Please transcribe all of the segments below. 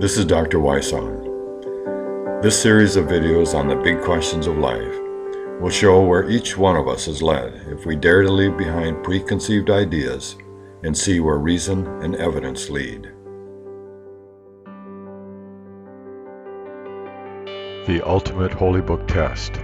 This is Dr. Wysong. This series of videos on the big questions of life will show where each one of us is led if we dare to leave behind preconceived ideas and see where reason and evidence lead. The ultimate holy book test.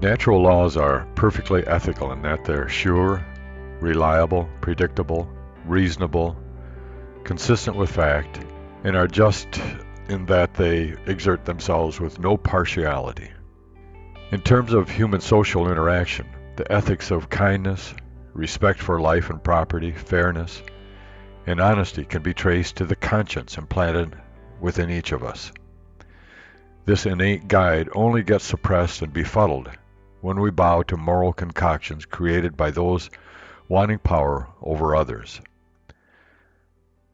Natural laws are perfectly ethical in that they're sure, reliable, predictable, reasonable, consistent with fact, and are just in that they exert themselves with no partiality. In terms of human social interaction, the ethics of kindness, respect for life and property, fairness, and honesty can be traced to the conscience implanted within each of us. This innate guide only gets suppressed and befuddled when we bow to moral concoctions created by those wanting power over others.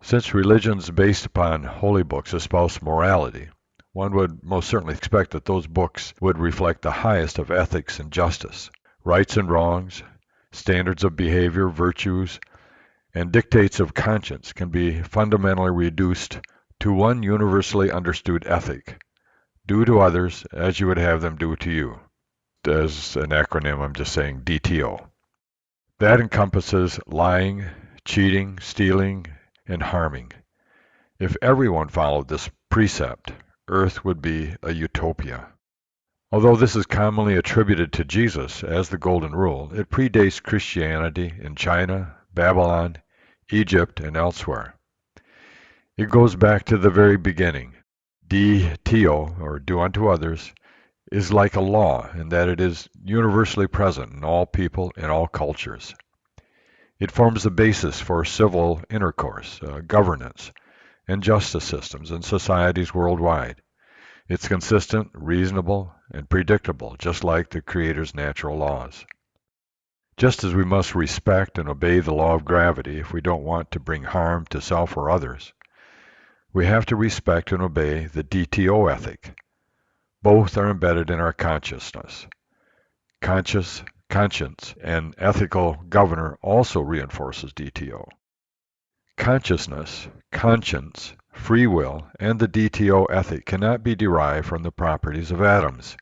Since religions based upon holy books espouse morality, one would most certainly expect that those books would reflect the highest of ethics and justice, rights and wrongs, standards of behavior, virtues, and dictates of conscience can be fundamentally reduced to one universally understood ethic: do to others as you would have them do to you. As an acronym, I'm just saying DTO. That encompasses lying, cheating, stealing, and harming. If everyone followed this precept, Earth would be a utopia. Although this is commonly attributed to Jesus as the Golden Rule, it predates Christianity in China, Babylon, Egypt, and elsewhere. It goes back to the very beginning. DTO, or do unto others, is like a law in that it is universally present in all people and all cultures. It forms the basis for civil intercourse, governance, and justice systems in societies worldwide. It's consistent, reasonable, and predictable, just like the Creator's natural laws. Just as we must respect and obey the law of gravity if we don't want to bring harm to self or others, we have to respect and obey the DTO ethic. Both are embedded in our consciousness. Conscience and ethical governor also reinforces DTO. Consciousness, conscience, free will, and the DTO ethic cannot be derived from the properties of atoms.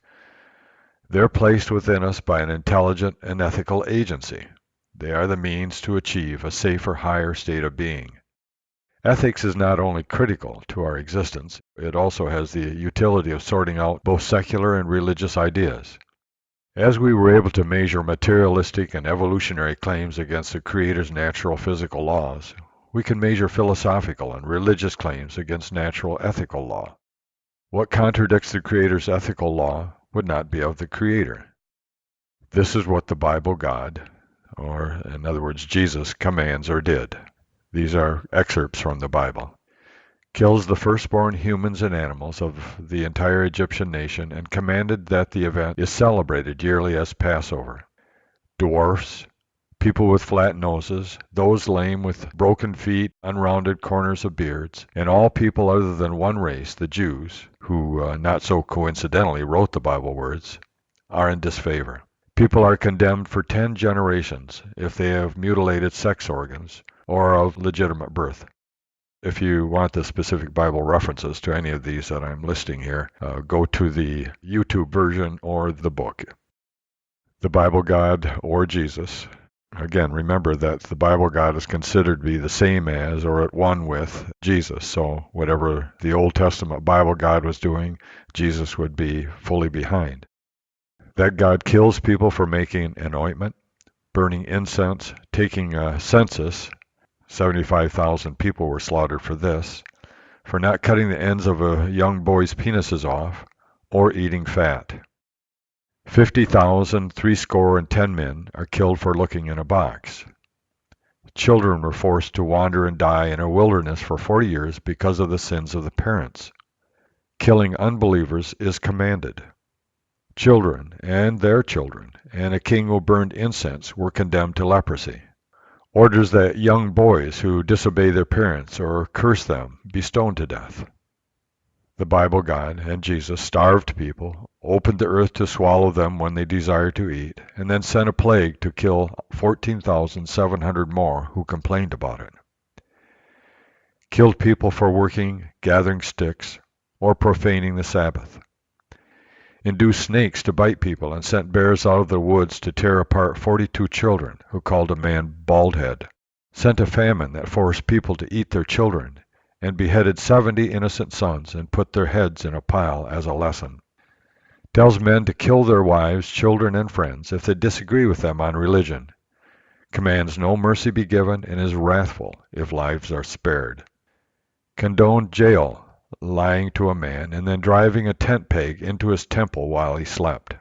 They're placed within us by an intelligent and ethical agency. They are the means to achieve a safer, higher state of being. Ethics is not only critical to our existence, it also has the utility of sorting out both secular and religious ideas. As we were able to measure materialistic and evolutionary claims against the Creator's natural physical laws, we can measure philosophical and religious claims against natural ethical law. What contradicts the Creator's ethical law would not be of the Creator. This is what the Bible God, or in other words Jesus, commands or did. These are excerpts from the Bible. Kills the firstborn humans and animals of the entire Egyptian nation and commanded that the event is celebrated yearly as Passover. Dwarfs, people with flat noses, those lame with broken feet, unrounded corners of beards, and all people other than one race, the Jews, who not so coincidentally wrote the Bible words, are in disfavor. People are condemned for 10 generations if they have mutilated sex organs or of legitimate birth. If you want the specific Bible references to any of these that I'm listing here, go to the YouTube version or the book. The Bible God or Jesus. Again, remember that the Bible God is considered to be the same as or at one with Jesus. So whatever the Old Testament Bible God was doing, Jesus would be fully behind. That God kills people for making an ointment, burning incense, taking a census. 75,000 people were slaughtered for this, for not cutting the ends of a young boy's penises off, or eating fat. 50,000 threescore men are killed for looking in a box. Children were forced to wander and die in a wilderness for 40 years because of the sins of the parents. Killing unbelievers is commanded. Children and their children, and a king who burned incense were condemned to leprosy. Orders that young boys who disobey their parents or curse them be stoned to death. The Bible God and Jesus starved people, opened the earth to swallow them when they desired to eat, and then sent a plague to kill 14,700 more who complained about it. killed people for working, gathering sticks, or profaning the Sabbath, induced snakes to bite people, and sent bears out of the woods to tear apart 42 children who called a man Baldhead, sent a famine that forced people to eat their children, and beheaded 70 innocent sons and put their heads in a pile as a lesson. Tells men to kill their wives, children, and friends if they disagree with them on religion. Commands no mercy be given and is wrathful if lives are spared. Condoned jail, lying to a man and then driving a tent peg into his temple while he slept.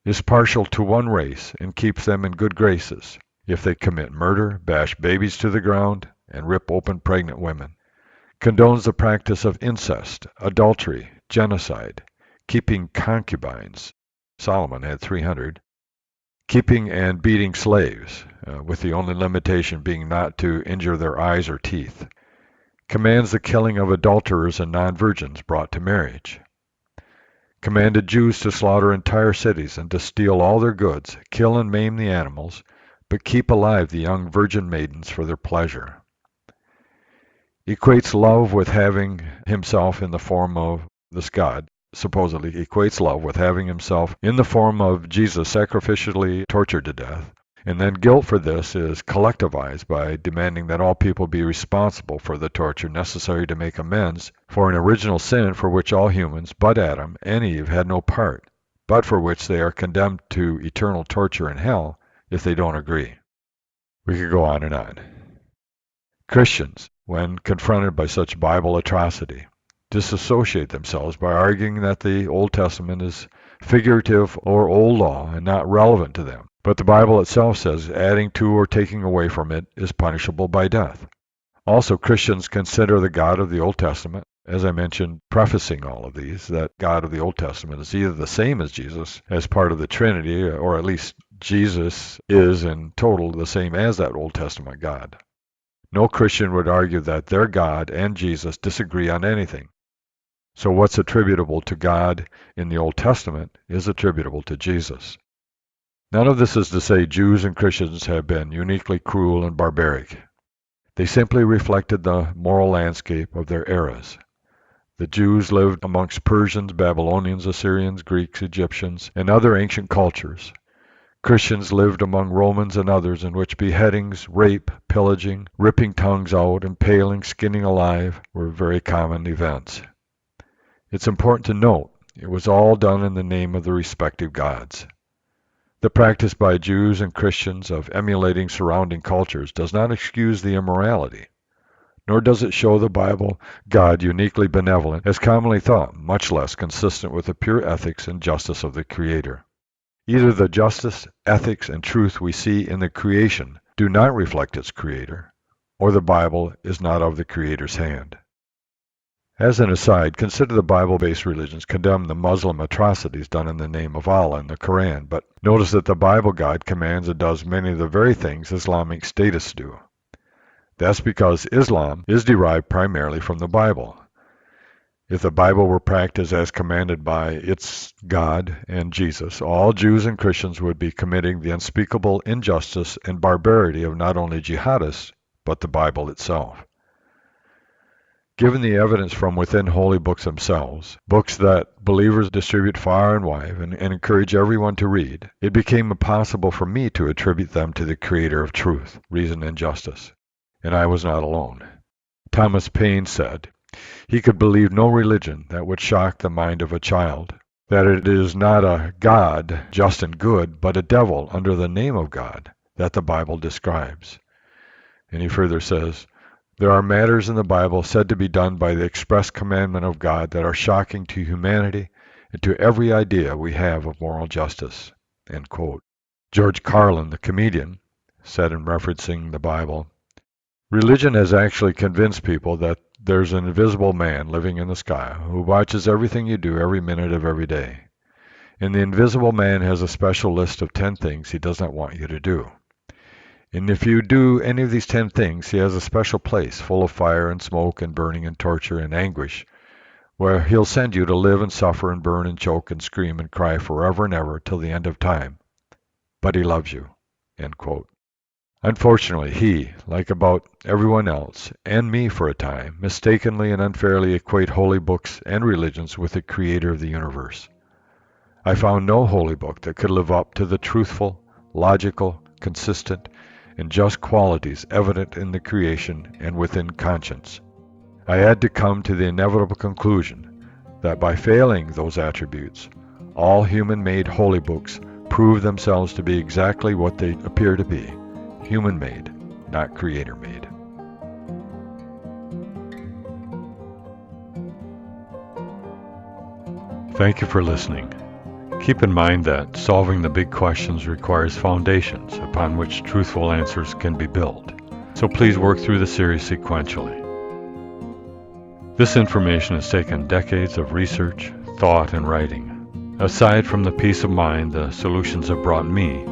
Is partial to one race and keeps them in good graces if they commit murder, bash babies to the ground, and rip open pregnant women. Condones the practice of incest, adultery, genocide, keeping concubines. Solomon had 300. Keeping and beating slaves, with the only limitation being not to injure their eyes or teeth. Commands the killing of adulterers and non-virgins brought to marriage. Commanded Jews to slaughter entire cities and to steal all their goods, kill and maim the animals, but keep alive the young virgin maidens for their pleasure. Equates love with having himself in the form of this God, supposedly equates love with having himself in the form of Jesus sacrificially tortured to death, and then guilt for this is collectivized by demanding that all people be responsible for the torture necessary to make amends for an original sin for which all humans but Adam and Eve had no part, but for which they are condemned to eternal torture in hell if they don't agree. We could go on and on. Christians, when confronted by such Bible atrocity, disassociate themselves by arguing that the Old Testament is figurative or old law and not relevant to them. But the Bible itself says adding to or taking away from it is punishable by death. Also, Christians consider the God of the Old Testament, as I mentioned, prefacing all of these, that God of the Old Testament is either the same as Jesus as part of the Trinity, or at least Jesus is in total the same as that Old Testament God. No Christian would argue that their God and Jesus disagree on anything. So what's attributable to God in the Old Testament is attributable to Jesus. None of this is to say Jews and Christians have been uniquely cruel and barbaric. They simply reflected the moral landscape of their eras. The Jews lived amongst Persians, Babylonians, Assyrians, Greeks, Egyptians, and other ancient cultures. Christians lived among Romans and others in which beheadings, rape, pillaging, ripping tongues out, impaling, skinning alive were very common events. It's important to note it was all done in the name of the respective gods. The practice by Jews and Christians of emulating surrounding cultures does not excuse the immorality, nor does it show the Bible God uniquely benevolent as commonly thought, much less consistent with the pure ethics and justice of the Creator. Either the justice, ethics, and truth we see in the creation do not reflect its Creator, or the Bible is not of the Creator's hand. As an aside, consider the Bible-based religions condemn the Muslim atrocities done in the name of Allah in the Quran, but notice that the Bible God commands and does many of the very things Islamic statists do. That's because Islam is derived primarily from the Bible. If the Bible were practiced as commanded by its God and Jesus, all Jews and Christians would be committing the unspeakable injustice and barbarity of not only jihadists, but the Bible itself. Given the evidence from within holy books themselves, books that believers distribute far and wide and encourage everyone to read, it became impossible for me to attribute them to the Creator of truth, reason, and justice. And I was not alone. Thomas Paine said, he could believe no religion that would shock the mind of a child, that it is not a God, just and good, but a devil under the name of God that the Bible describes. And he further says, there are matters in the Bible said to be done by the express commandment of God that are shocking to humanity and to every idea we have of moral justice. End quote. George Carlin, the comedian, said in referencing the Bible, religion has actually convinced people that there's an invisible man living in the sky who watches everything you do every minute of every day. And the invisible man has a special list of 10 things he does not want you to do. And if you do any of these 10 things, he has a special place full of fire and smoke and burning and torture and anguish, where he'll send you to live and suffer and burn and choke and scream and cry forever and ever till the end of time. But he loves you. End quote. Unfortunately, he, like about everyone else, and me for a time, mistakenly and unfairly equate holy books and religions with the creator of the universe. I found no holy book that could live up to the truthful, logical, consistent, and just qualities evident in the creation and within conscience. I had to come to the inevitable conclusion that by failing those attributes, all human-made holy books prove themselves to be exactly what they appear to be, human-made, not creator-made. Thank you for listening. Keep in mind that solving the big questions requires foundations upon which truthful answers can be built, so please work through the series sequentially. This information has taken decades of research, thought, and writing. Aside from the peace of mind the solutions have brought me,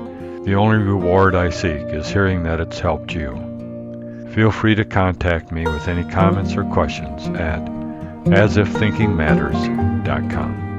the only reward I seek is hearing that it's helped you. Feel free to contact me with any comments or questions at asifThinkingMatters.com.